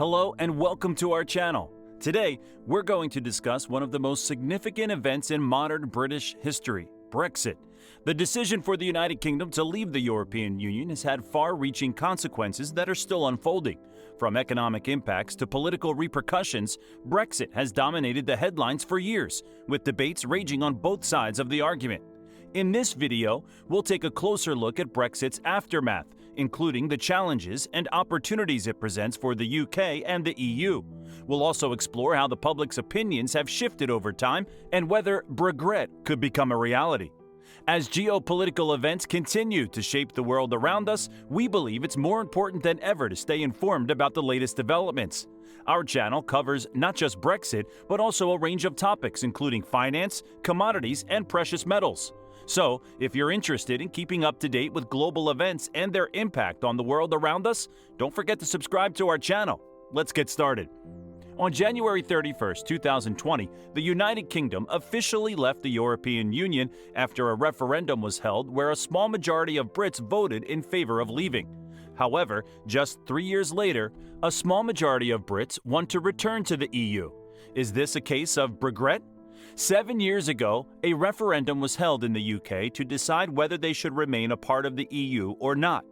Hello and welcome to our channel. Today, we're going to discuss one of the most significant events in modern British history, Brexit. The decision for the United Kingdom to leave the European Union has had far-reaching consequences that are still unfolding. From economic impacts to political repercussions, Brexit has dominated the headlines for years, with debates raging on both sides of the argument. In this video, we'll take a closer look at Brexit's aftermath, including the challenges and opportunities it presents for the UK and the EU. We'll also explore how the public's opinions have shifted over time and whether Bregret could become a reality. As geopolitical events continue to shape the world around us, we believe it's more important than ever to stay informed about the latest developments. Our channel covers not just Brexit, but also a range of topics including finance, commodities, and precious metals. So, if you're interested in keeping up to date with global events and their impact on the world around us, don't forget to subscribe to our channel. Let's get started. On January 31, 2020, the United Kingdom officially left the European Union after a referendum was held where a small majority of Brits voted in favor of leaving. However, just 3 years later, a small majority of Brits want to return to the EU. Is this a case of Bregret? 7 years ago, a referendum was held in the UK to decide whether they should remain a part of the EU or not.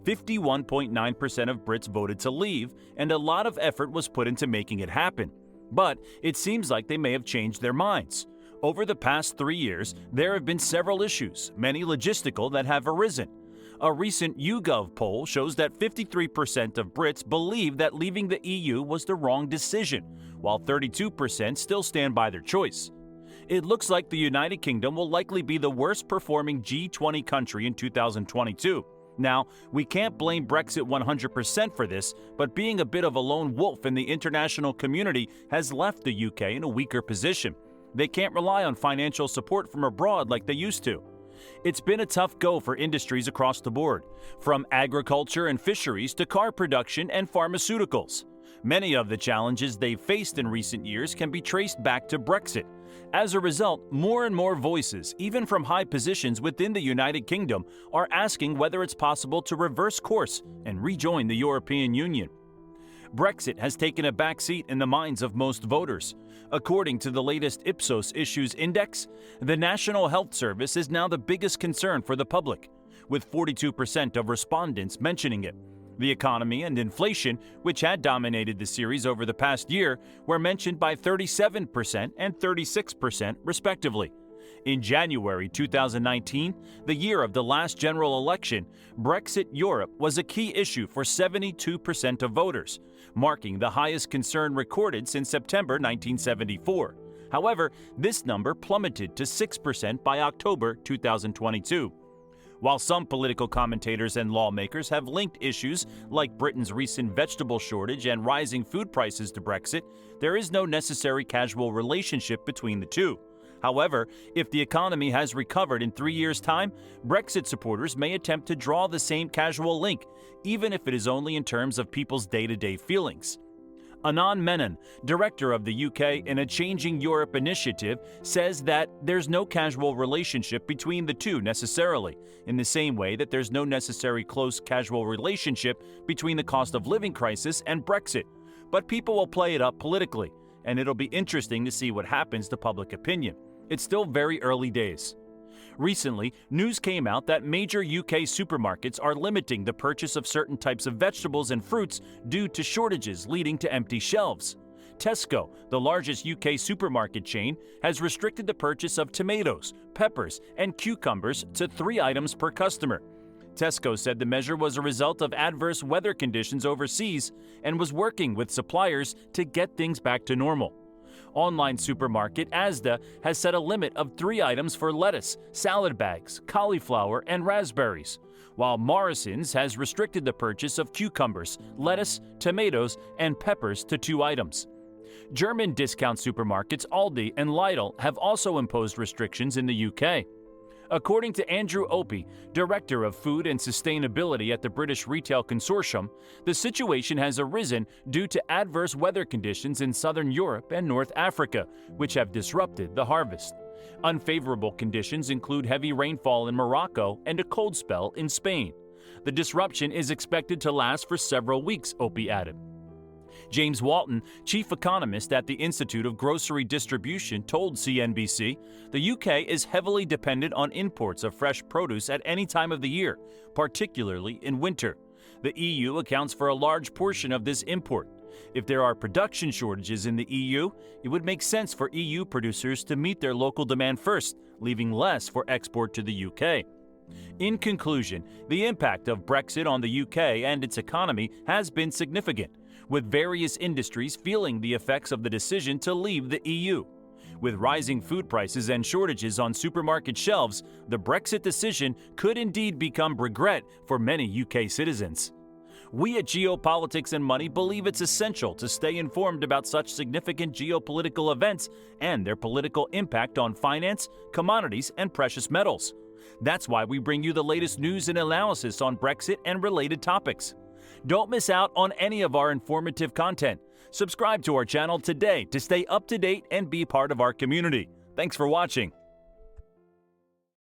51.9% of Brits voted to leave, and a lot of effort was put into making it happen. But it seems like they may have changed their minds. Over the past 3 years, there have been several issues, many logistical, that have arisen. A recent YouGov poll shows that 53% of Brits believe that leaving the EU was the wrong decision, while 32% still stand by their choice. It looks like the United Kingdom will likely be the worst performing G20 country in 2022. Now, we can't blame Brexit 100% for this, but being a bit of a lone wolf in the international community has left the UK in a weaker position. They can't rely on financial support from abroad like they used to. It's been a tough go for industries across the board, from agriculture and fisheries to car production and pharmaceuticals. Many of the challenges they've faced in recent years can be traced back to Brexit. As a result, more and more voices, even from high positions within the United Kingdom, are asking whether it's possible to reverse course and rejoin the European Union. Brexit has taken a backseat in the minds of most voters. According to the latest Ipsos Issues Index, the National Health Service is now the biggest concern for the public, with 42% of respondents mentioning it. The economy and inflation, which had dominated the series over the past year, were mentioned by 37% and 36% respectively. In January 2019, the year of the last general election, Brexit Europe was a key issue for 72% of voters, marking the highest concern recorded since September 1974. However, this number plummeted to 6% by October 2022. While some political commentators and lawmakers have linked issues like Britain's recent vegetable shortage and rising food prices to Brexit, there is no necessary causal relationship between the two. However, if the economy has recovered in 3 years' time, Brexit supporters may attempt to draw the same causal link, even if it is only in terms of people's day-to-day feelings. Anand Menon, director of the UK in a Changing Europe initiative, says that there's no causal relationship between the two necessarily, in the same way that there's no necessary close causal relationship between the cost of living crisis and Brexit. But people will play it up politically, and it'll be interesting to see what happens to public opinion. It's still very early days. Recently, news came out that major UK supermarkets are limiting the purchase of certain types of vegetables and fruits due to shortages leading to empty shelves. Tesco, the largest UK supermarket chain, has restricted the purchase of tomatoes, peppers, and cucumbers to 3 items per customer. Tesco said the measure was a result of adverse weather conditions overseas and was working with suppliers to get things back to normal. Online supermarket Asda has set a limit of 3 items for lettuce, salad bags, cauliflower, and raspberries, while Morrison's has restricted the purchase of cucumbers, lettuce, tomatoes, and peppers to 2 items. German discount supermarkets Aldi and Lidl have also imposed restrictions in the UK. According to Andrew Opie, Director of Food and Sustainability at the British Retail Consortium, the situation has arisen due to adverse weather conditions in southern Europe and North Africa, which have disrupted the harvest. Unfavorable conditions include heavy rainfall in Morocco and a cold spell in Spain. The disruption is expected to last for several weeks, Opie added. James Walton, chief economist at the Institute of Grocery Distribution, told CNBC the UK is heavily dependent on imports of fresh produce at any time of the year, particularly in winter. The EU accounts for a large portion of this import. If there are production shortages in the EU, it would make sense for EU producers to meet their local demand first, leaving less for export to the UK. In conclusion, the impact of Brexit on the UK and its economy has been significant, with various industries feeling the effects of the decision to leave the EU. With rising food prices and shortages on supermarket shelves, the Brexit decision could indeed become Bregret for many UK citizens. We at Geopolitics and Money believe it's essential to stay informed about such significant geopolitical events and their political impact on finance, commodities, and precious metals. That's why we bring you the latest news and analysis on Brexit and related topics. Don't miss out on any of our informative content. Subscribe to our channel today to stay up to date and be part of our community. Thanks for watching.